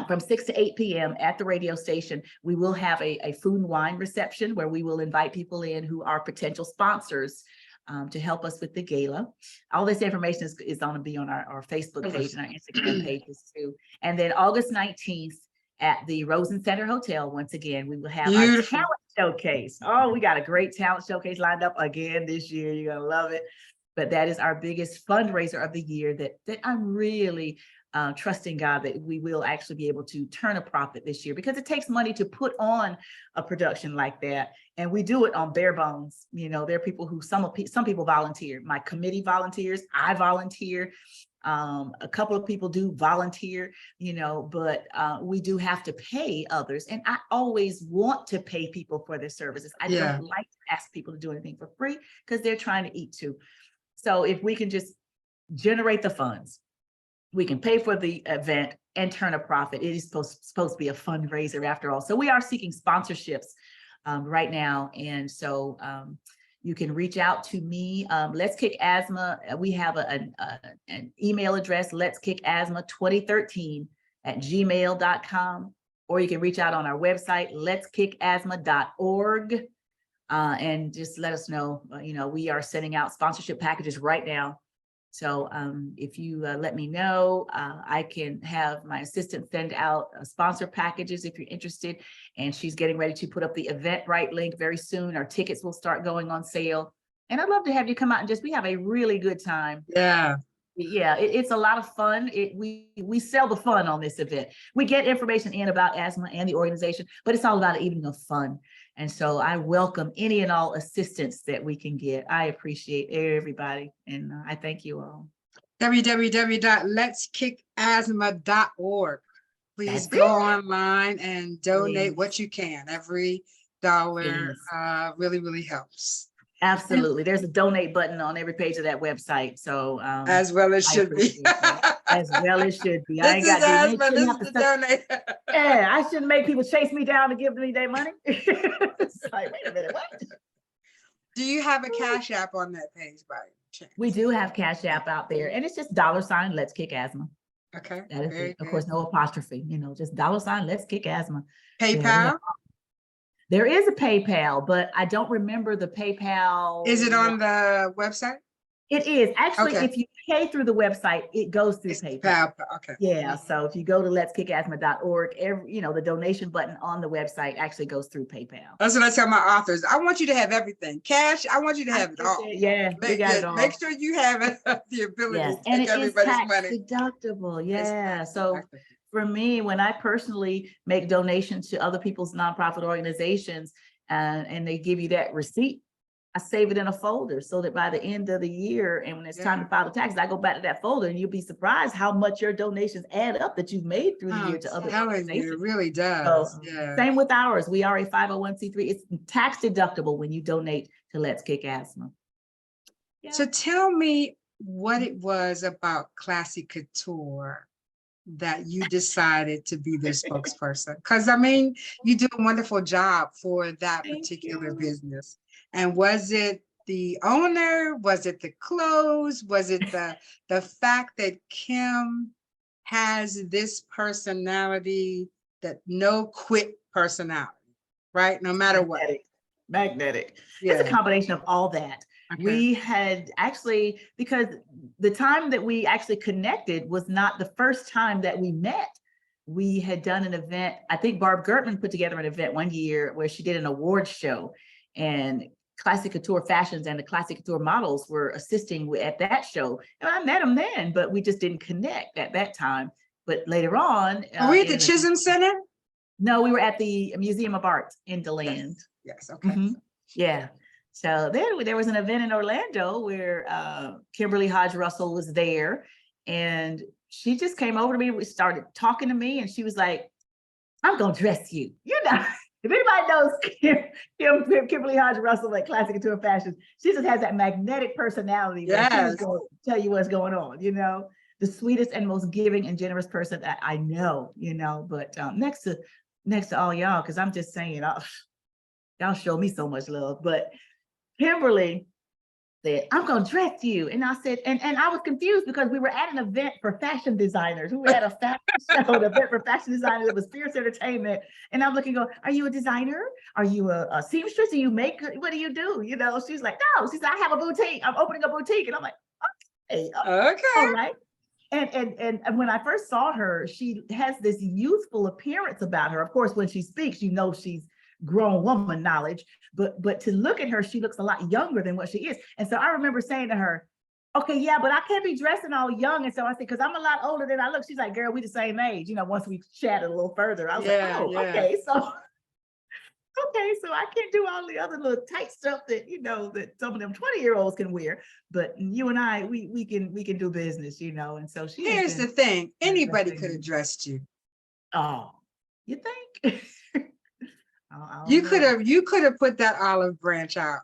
from 6 to 8 p.m. at the radio station, we will have a food and wine reception where we will invite people in who are potential sponsors to help us with the gala. All this information is going to be on our Facebook page and our Instagram pages too. And then August 19th at the Rosen Center Hotel, once again, we will have our talent showcase. Oh, we got a great talent showcase lined up again this year. You're going to love it. But that is our biggest fundraiser of the year that I'm really trusting God that we will actually be able to turn a profit this year, because it takes money to put on a production like that. And we do it on bare bones. There are people who, some people volunteer. My committee volunteers, I volunteer. A couple of people do volunteer, but we do have to pay others. And I always want to pay people for their services. I don't like to ask people to do anything for free, because they're trying to eat too. So if we can just generate the funds, we can pay for the event and turn a profit. It is supposed to be a fundraiser after all. So we are seeking sponsorships right now. And so you can reach out to me. Let's Kick Asthma. We have an email address, letskickasthma2013@gmail.com, or you can reach out on our website, letskickasthma.org. And just let us know, we are sending out sponsorship packages right now. So if you let me know, I can have my assistant send out sponsor packages if you're interested. And she's getting ready to put up the Eventbrite link very soon. Our tickets will start going on sale. And I'd love to have you come out and we have a really good time. Yeah. Yeah, it's a lot of fun. We sell the fun on this event. We get information in about asthma and the organization, but it's all about an evening of fun. And so I welcome any and all assistance that we can get. I appreciate everybody, and I thank you all. www.letskickasthma.org. Please go online and donate what you can. Every dollar really, really helps. Absolutely. There's a donate button on every page of that website. So as well as should be. As well as should be. I ain't got to donate. Yeah, I shouldn't make people chase me down to give me their money. It's like, wait a minute, what? Do you have a Cash App on that page by chance? We do have Cash App out there, and it's just $, Let's Kick Asthma. Okay. That is it. Of course, no apostrophe, just $, Let's Kick Asthma. PayPal? There is a PayPal, but I don't remember the PayPal. Is it on the website? It is. Actually, if you pay through the website, it goes through It's PayPal. Okay. Yeah, so if you go to letskickasthma.org, the donation button on the website actually goes through PayPal. That's what I tell my authors. I want you to have everything. Cash, I want you to have it all. Yeah, we got it all. Make sure you have the ability Yes, to and take it is everybody's tax money. deductible. Yeah, It's so tax deductible. for me, when I personally make donations to other people's nonprofit organizations, and they give you that receipt, I save it in a folder so that by the end of the year, and when it's time to file the taxes, I go back to that folder, and you'll be surprised how much your donations add up that you've made through the year to other organizations. It really does. So, Yeah. same with ours. We are a 501c3. It's tax deductible when you donate to Let's Kick Asthma. Yeah. So tell me what it was about Classy Couture that you decided to be their spokesperson. Because I mean, you do a wonderful job for that particular business. And was it the owner? Was it the clothes? Was it the fact that Kim has this personality, that no quit personality, right? No matter what. Magnetic. Yeah. It's a combination of all that. Okay. We had actually, because the time that we actually connected was not the first time that we met. We had done an event. I think Barb Gertman put together an event one year where she did an awards show, and Classic Couture Fashions and the Classic Couture models were assisting at that show. And I met them then, but we just didn't connect at that time. But later on. Were we at the Chisholm Center? No, we were at the Museum of Art in DeLand. Yes. Okay. Yeah. So there was an event in Orlando where Kimberly Hodge Russell was there, and she just came over to me. We started talking to me, and she was like, "I'm gonna dress you." You know, if anybody knows Kimberly Hodge Russell at Classic Couture Fashions, she just has that magnetic personality. Yes. That she's going to tell you what's going on. You know, the sweetest and most giving and generous person that I know. You know, but next to all y'all, because I'm just saying, y'all show me so much love. But Kimberly said, "I'm gonna dress you." And I said, and I was confused because we were at an event for fashion designers. We had a fashion show, an event for fashion designers. It was fierce entertainment. And I'm looking, are you a designer? Are you a seamstress? Do you make, what do you do? You know, she's like, no, she said, I have a boutique. I'm opening a boutique. And I'm like, okay. All right. And when I first saw her, she has this youthful appearance about her. Of course, when she speaks, you know, she's grown woman knowledge, but to look at her, she looks a lot younger than what she is. And so I remember saying to her, okay, yeah, but I can't be dressing all young. And so I said, because I'm a lot older than I look. She's like, girl, we the same age. You know, once we chatted a little further, I was like, okay, so I can't do all the other little tight stuff that, you know, that some of them 20-year-olds can wear, but you and I, we can do business, you know. And so here's the thing, anybody could have dressed you. Oh, you think? You could have put that olive branch out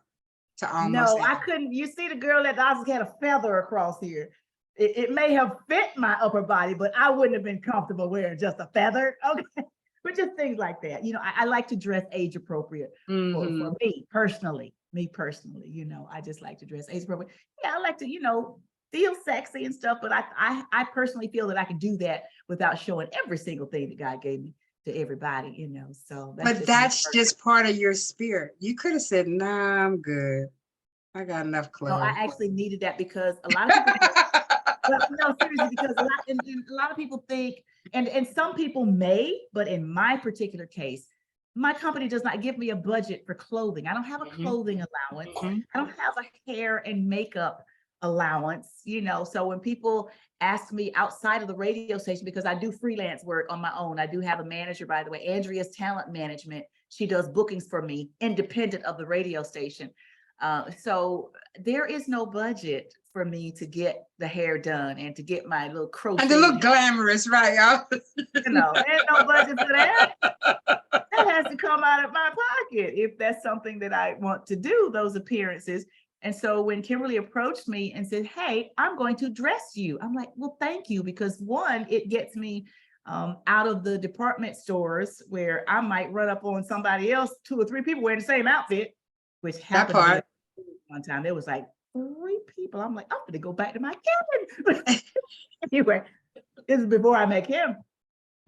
to almost. No, I couldn't. You see the girl that Oscar had a feather across here. It may have fit my upper body, but I wouldn't have been comfortable wearing just a feather. Okay, but just things like that. You know, I like to dress age appropriate for me personally. You know, I just like to dress age appropriate. Yeah, I like to, you know, feel sexy and stuff, but I personally feel that I can do that without showing every single thing that God gave me to everybody, you know. So that's just part of your spirit. You could have said, nah, I'm good, I got enough clothes. No, I actually needed that because a lot of people but no, seriously, because a lot of people think, and some people may, but in my particular case, my company does not give me a budget for clothing. I don't have a clothing allowance. I don't have a hair and makeup allowance, you know. So when people ask me outside of the radio station, because I do freelance work on my own, I do have a manager, by the way, Andrea's Talent Management. She does bookings for me independent of the radio station. So there is no budget for me to get the hair done and to get my little crochet. And to look glamorous, right, y'all? You know, there's no budget for that. That has to come out of my pocket if that's something that I want to do, those appearances. And so when Kimberly approached me and said, hey, I'm going to dress you, I'm like, well, thank you. Because one, it gets me out of the department stores where I might run up on somebody else, 2 or 3 people wearing the same outfit, which happened one time. There was like 3 people. I'm like, I'm going to go back to my cabin. Anyway, this is before I met him.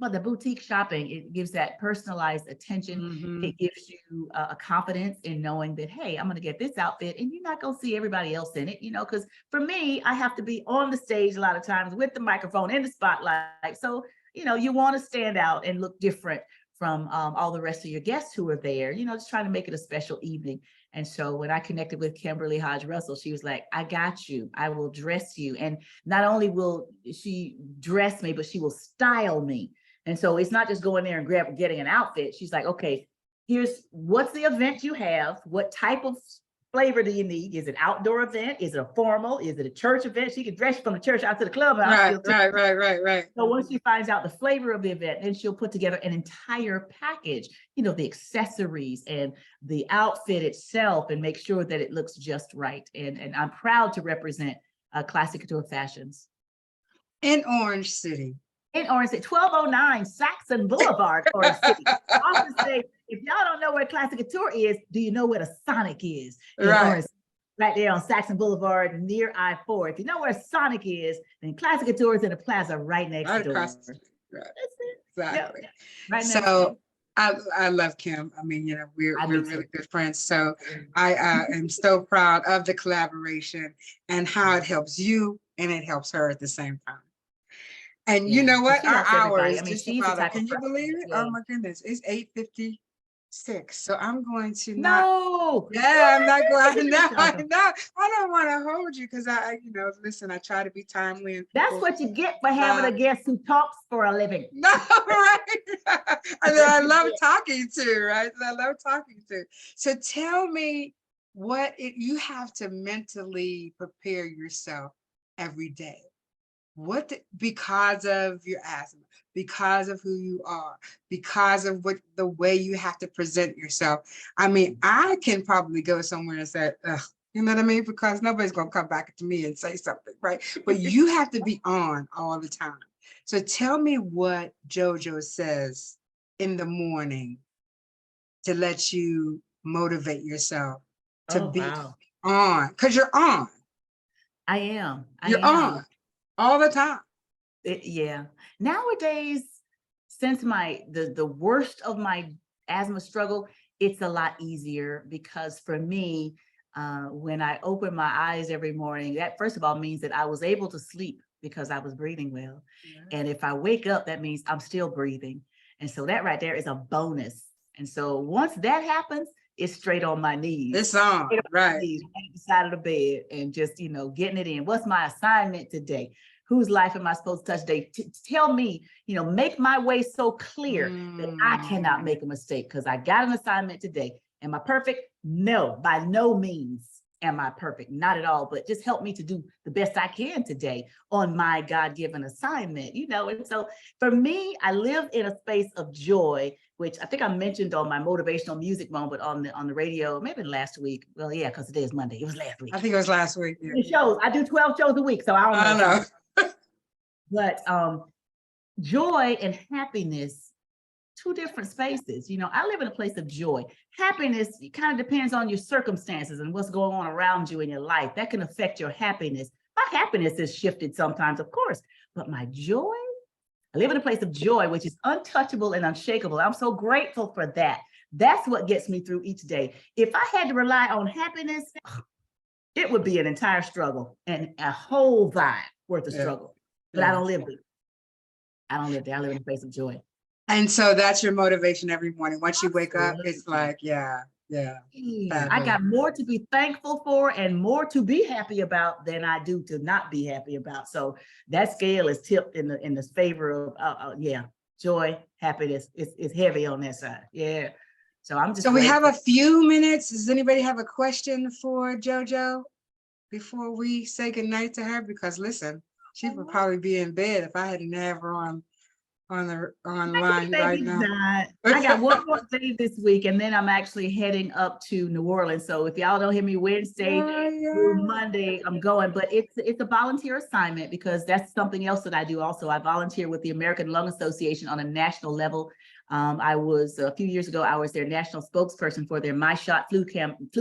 Well, the boutique shopping, it gives that personalized attention. Mhm. It gives you a confidence in knowing that, hey, I'm going to get this outfit and you're not going to see everybody else in it, because for me, I have to be on the stage a lot of times with the microphone in the spotlight. So, you want to stand out and look different from all the rest of your guests who are there, just trying to make it a special evening. And so when I connected with Kimberly Hodge Russell, she was like, I got you. I will dress you. And not only will she dress me, but she will style me. And so it's not just going there and getting an outfit. She's like, okay, what's the event you have? What type of flavor do you need? Is it an outdoor event? Is it a formal? Is it a church event? She can dress you from the church out to the club. Right. So once she finds out the flavor of the event, then she'll put together an entire package, the accessories and the outfit itself, and make sure that it looks just right. And I'm proud to represent Classic Couture Fashions. In Orange City. In Orange City, 1209 Saxon Boulevard, Orange City. I often say, if y'all don't know where Classic Couture is, do you know where the Sonic is? Right. Right there on Saxon Boulevard near I-4. If you know where Sonic is, then Classic Couture is in the plaza right next door. Across the street. Right. That's it. Exactly. Yep. Right next So I love Kim. I mean, we're really good friends. So I am so proud of the collaboration and how it helps you and it helps her at the same time. And you know what? Our hours just about up. Can you believe it? Oh my goodness. It's 8:56. So I'm going to not. No. Yeah, I'm not going. No, I don't want to hold you because listen, I try to be timely. And that's what you get for having a guest who talks for a living. No, right? I love talking to, right? I love talking to. So tell me you have to mentally prepare yourself every day. Because of your asthma, because of who you are, because of the way you have to present yourself. I mean, I can probably go somewhere and say, ugh, you know what I mean? Because nobody's going to come back to me and say something, right? But you have to be on all the time. So tell me what JoJo says in the morning to let you motivate yourself to be on, because you're on. I am. You're on. All the time. Yeah. Nowadays, since the worst of my asthma struggle, it's a lot easier because for me, when I open my eyes every morning, that first of all means that I was able to sleep because I was breathing well. Yeah. And if I wake up, that means I'm still breathing. And so that right there is a bonus. And so once that happens, it's straight on my knees. It's on, right. Knees, right at the side of the bed and just, getting it in. What's my assignment today? Whose life am I supposed to touch today? Tell me, make my way so clear that I cannot make a mistake because I got an assignment today. Am I perfect? No, by no means am I perfect. Not at all, but just help me to do the best I can today on my God-given assignment, And so for me, I live in a space of joy, which I think I mentioned on my motivational music moment on the radio, maybe last week. Well, yeah, because today is Monday. It was last week. I think it was last week. Yeah. The shows. I do 12 shows a week, so I don't know. I know. But joy and happiness, two different spaces. I live in a place of joy. Happiness, it kind of depends on your circumstances and what's going on around you in your life. That can affect your happiness. My happiness is shifted sometimes, of course, but my joy, I live in a place of joy, which is untouchable and unshakable. I'm so grateful for that. That's what gets me through each day. If I had to rely on happiness, it would be an entire struggle and a whole vibe worth of struggle. But I don't live there. I don't live there. I live in a place of joy. And so that's your motivation every morning. Once you wake up, it's like, yeah. I got more to be thankful for and more to be happy about than I do to not be happy about. So that scale is tipped in the favor of, joy, happiness. It's heavy on that side. Yeah. So I'm just. So we have a few minutes. Does anybody have a question for JoJo before we say goodnight to her? Because listen, she would probably be in bed if I hadn't have her on the line right now. I got one more day this week, and then I'm actually heading up to New Orleans. So if y'all don't hear me Wednesday through Monday, I'm going. But it's a volunteer assignment because that's something else that I do. Also, I volunteer with the American Lung Association on a national level. I was a few years ago. I was their national spokesperson for their My Shot flu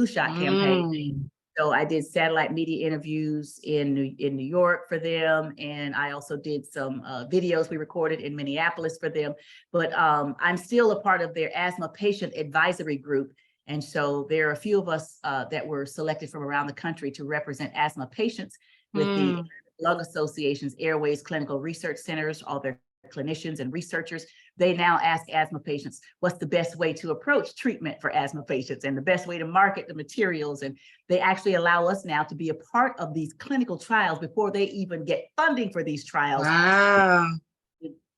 shot campaign. So I did satellite media interviews in New York for them. And I also did some videos we recorded in Minneapolis for them. But I'm still a part of their asthma patient advisory group. And so there are a few of us that were selected from around the country to represent asthma patients with the Lung Association's Airways Clinical Research Centers, all their clinicians and researchers. They now ask asthma patients, what's the best way to approach treatment for asthma patients and the best way to market the materials. And they actually allow us now to be a part of these clinical trials before they even get funding for these trials. Wow.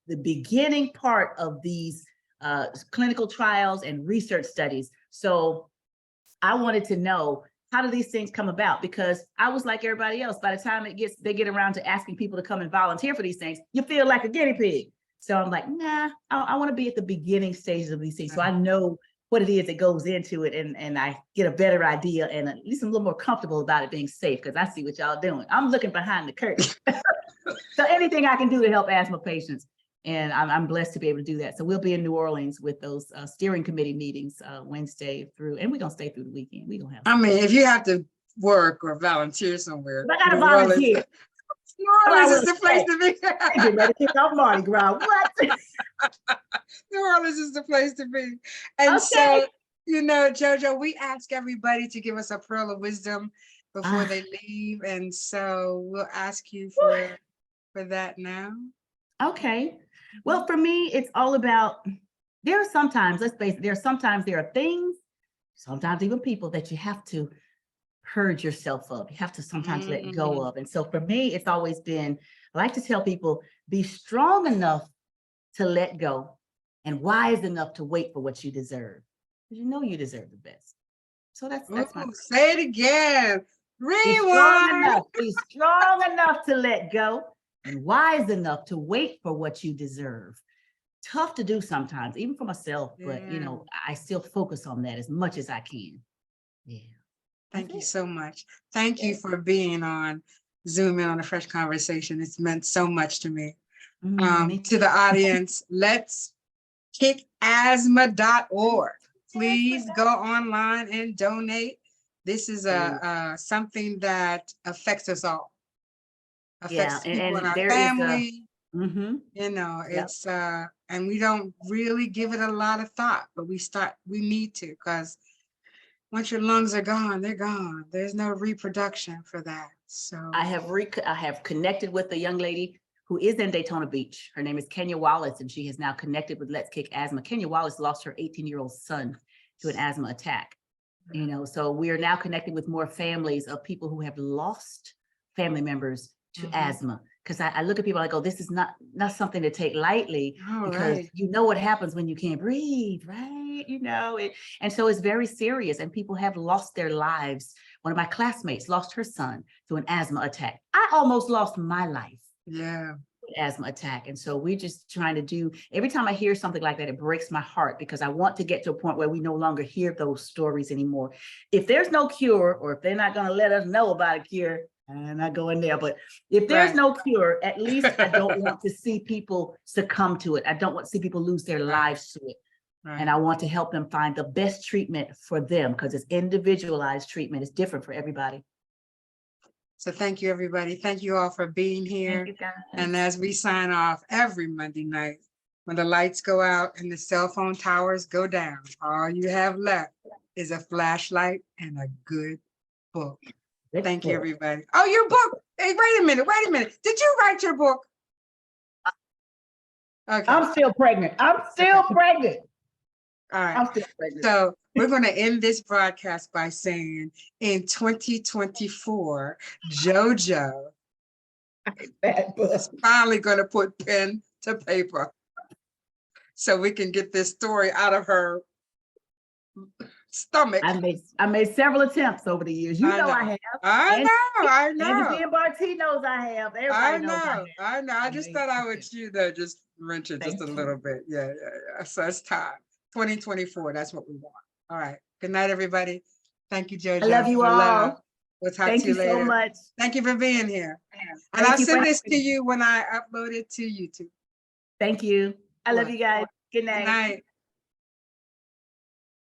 The beginning part of these clinical trials and research studies. So I wanted to know, how do these things come about? Because I was like everybody else. By the time they get around to asking people to come and volunteer for these things, you feel like a guinea pig. So I'm like, nah, I want to be at the beginning stages of these things. So I know what it is that goes into it, and I get a better idea, and at least I'm a little more comfortable about it being safe, because I see what y'all doing. I'm looking behind the curtain. So anything I can do to help asthma patients. And I'm blessed to be able to do that. So we'll be in New Orleans with those steering committee meetings Wednesday through, and we're going to stay through the weekend. We're going to have I mean, if you have to work or volunteer somewhere, I got to volunteer. New Orleans is the place to be. Get ready to kick off Mardi Gras. What? New Orleans is the place to be. And so, you know, JoJo, we ask everybody to give us a pearl of wisdom before they leave. And so we'll ask you for that now. Okay. Well, for me, it's all about, there are sometimes, let's face it, there are things, sometimes even people that you have to purge yourself of. You have to sometimes let go of. And so for me, it's always been, I like to tell people, be strong enough to let go and wise enough to wait for what you deserve. Because you know you deserve the best. So that's my say it again. Rewind. Be strong enough to let go and wise enough to wait for what you deserve. Tough to do sometimes, even for myself, but you know, I still focus on that as much as I can. Yeah. Thank you so much. Thank you for being on Zoom In on a Fresh Conversation. It's meant so much to me. To the audience, let's kick asthma.org. Please go online and donate. This is something that affects us all. Affects people in our family. You know, it's and we don't really give it a lot of thought, but we need to, because once your lungs are gone, they're gone. There's no reproduction for that. So I have connected with a young lady who is in Daytona Beach. Her name is Kenya Wallace, and she has now connected with Let's Kick Asthma. Kenya Wallace lost her 18-year-old son to an asthma attack. You know, so we are now connected with more families of people who have lost family members to asthma. Because I look at people, I go, this is not something to take lightly, because you know what happens when you can't breathe, right? You know, and so it's very serious, and people have lost their lives. One of my classmates lost her son to an asthma attack. I almost lost my life. Asthma attack. And so we're just trying to do, every time I hear something like that, it breaks my heart, because I want to get to a point where we no longer hear those stories anymore. If there's no cure, or if they're not going to let us know about a cure, I'm not going there, but if there's no cure, at least I don't want to see people succumb to it. I don't want to see people lose their lives to it. And I want to help them find the best treatment for them, because it's individualized treatment. It's different for everybody. So thank you, everybody. Thank you all for being here. Thank you, guys. And as we sign off every Monday night, when the lights go out and the cell phone towers go down, all you have left is a flashlight and a good book. Thank you, everybody. Oh, your book. Hey, wait a minute. Did you write your book? Okay. I'm still pregnant. All right. I'm still pregnant. So we're going to end this broadcast by saying, in 2024, JoJo is finally going to put pen to paper so we can get this story out of her stomach. I made several attempts over the years. I have. I know. And Barty knows I have. Everybody knows I know. I just thought I would just wrench it just a little bit. Yeah. So it's time. 2024. That's what we want. All right. Good night, everybody. Thank you, JoJo. I love you all. We'll talk to you later. Thank you so much. Thank you for being here. And I'll send this to you when I upload it to YouTube. Thank you. I love you guys. Good night. Good night.